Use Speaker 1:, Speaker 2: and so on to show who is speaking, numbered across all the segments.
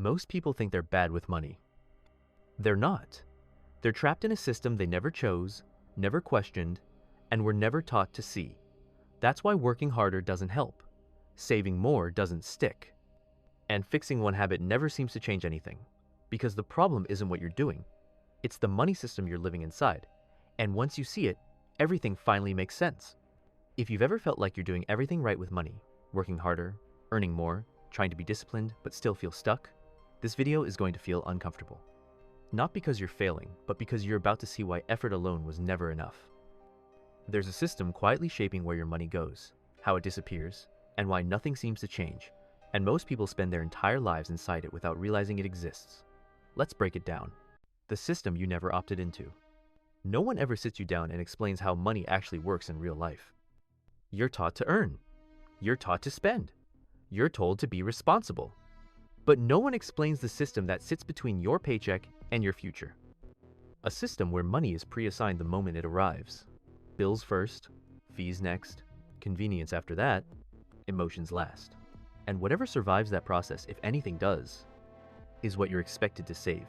Speaker 1: Most people think they're bad with money. They're not. They're trapped in a system they never chose, never questioned, and were never taught to see. That's why working harder doesn't help, saving more doesn't stick, and fixing one habit never seems to change anything. Because the problem isn't what you're doing, it's the money system you're living inside. And once you see it, everything finally makes sense. If you've ever felt like you're doing everything right with money, working harder, earning more, trying to be disciplined, but still feel stuck, this video is going to feel uncomfortable. Not because you're failing, but because you're about to see why effort alone was never enough. There's a system quietly shaping where your money goes, how it disappears, and why nothing seems to change, and most people spend their entire lives inside it without realizing it exists. Let's break it down. The system you never opted into. No one ever sits you down and explains how money actually works in real life. You're taught to earn. You're taught to spend. You're told to be responsible. But no one explains the system that sits between your paycheck and your future. A system where money is pre-assigned the moment it arrives. Bills first, fees next, convenience after that, emotions last. And whatever survives that process, if anything does, is what you're expected to save.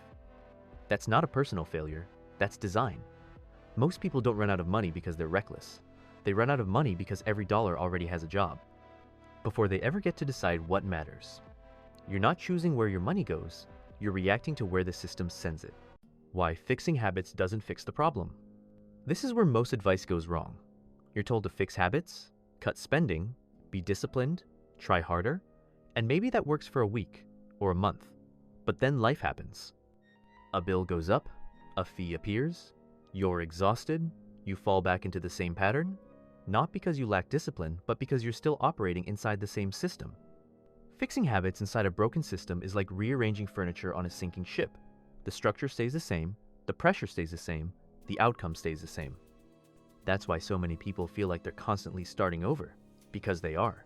Speaker 1: That's not a personal failure, that's design. Most people don't run out of money because they're reckless. They run out of money because every dollar already has a job. Before they ever get to decide what matters. You're not choosing where your money goes, you're reacting to where the system sends it. Why fixing habits doesn't fix the problem. This is where most advice goes wrong. You're told to fix habits, cut spending, be disciplined, try harder, and maybe that works for a week or a month. But then life happens. A bill goes up, a fee appears, you're exhausted, you fall back into the same pattern, not because you lack discipline, but because you're still operating inside the same system. Fixing habits inside a broken system is like rearranging furniture on a sinking ship. The structure stays the same, the pressure stays the same, the outcome stays the same. That's why so many people feel like they're constantly starting over, because they are.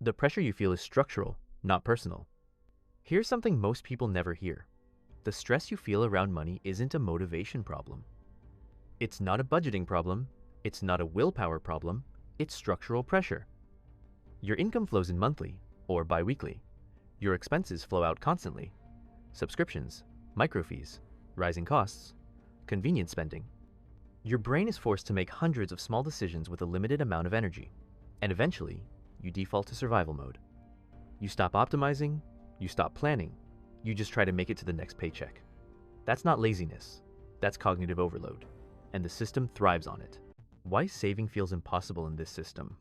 Speaker 1: The pressure you feel is structural, not personal. Here's something most people never hear. The stress you feel around money isn't a motivation problem. It's not a budgeting problem, it's not a willpower problem, it's structural pressure. Your income flows in monthly or bi-weekly. Your expenses flow out constantly. Subscriptions, microfees, rising costs, convenience spending. Your brain is forced to make hundreds of small decisions with a limited amount of energy, and eventually, you default to survival mode. You stop optimizing, you stop planning, you just try to make it to the next paycheck. That's not laziness, that's cognitive overload, and the system thrives on it. Why saving feels impossible in this system?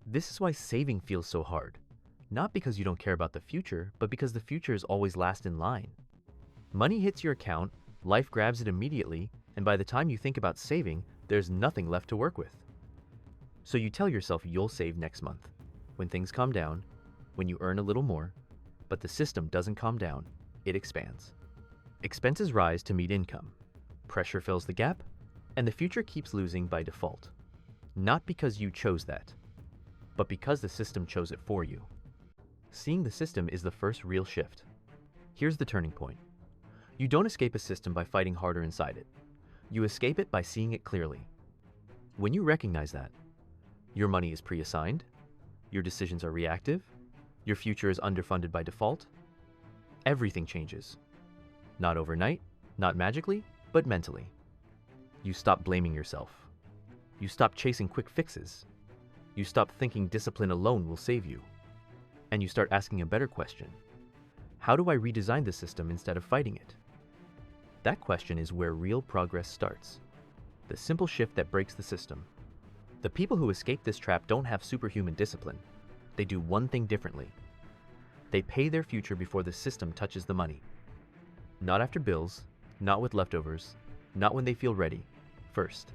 Speaker 1: This is why saving feels so hard. Not because you don't care about the future, but because the future is always last in line. Money hits your account, life grabs it immediately, and by the time you think about saving, there's nothing left to work with. So you tell yourself you'll save next month, when things calm down, when you earn a little more, but the system doesn't calm down, it expands. Expenses rise to meet income, pressure fills the gap, and the future keeps losing by default. Not because you chose that, but because the system chose it for you. Seeing the system is the first real shift. Here's the turning point. You don't escape a system by fighting harder inside it. You escape it by seeing it clearly. When you recognize that, your money is pre-assigned, your decisions are reactive, your future is underfunded by default, everything changes. Not overnight, not magically, but mentally. You stop blaming yourself. You stop chasing quick fixes. You stop thinking discipline alone will save you. And you start asking a better question. How do I redesign the system instead of fighting it? That question is where real progress starts. The simple shift that breaks the system. The people who escape this trap don't have superhuman discipline. They do one thing differently. They pay their future before the system touches the money. Not after bills, not with leftovers, not when they feel ready. First.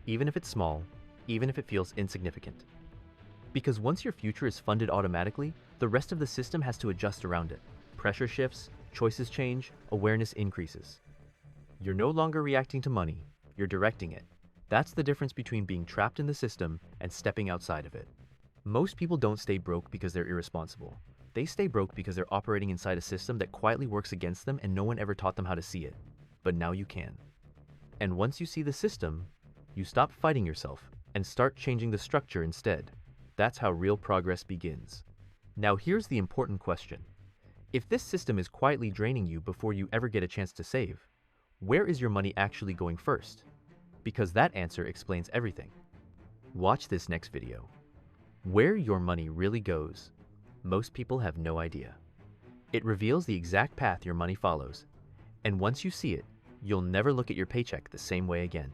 Speaker 1: Even if it's small, even if it feels insignificant. Because once your future is funded automatically, the rest of the system has to adjust around it. Pressure shifts, choices change, awareness increases. You're no longer reacting to money, you're directing it. That's the difference between being trapped in the system and stepping outside of it. Most people don't stay broke because they're irresponsible. They stay broke because they're operating inside a system that quietly works against them and no one ever taught them how to see it. But now you can. And once you see the system, you stop fighting yourself and start changing the structure instead. That's how real progress begins. Now here's the important question. If this system is quietly draining you before you ever get a chance to save, where is your money actually going first? Because that answer explains everything. Watch this next video. Where your money really goes, most people have no idea. It reveals the exact path your money follows, and once you see it, you'll never look at your paycheck the same way again.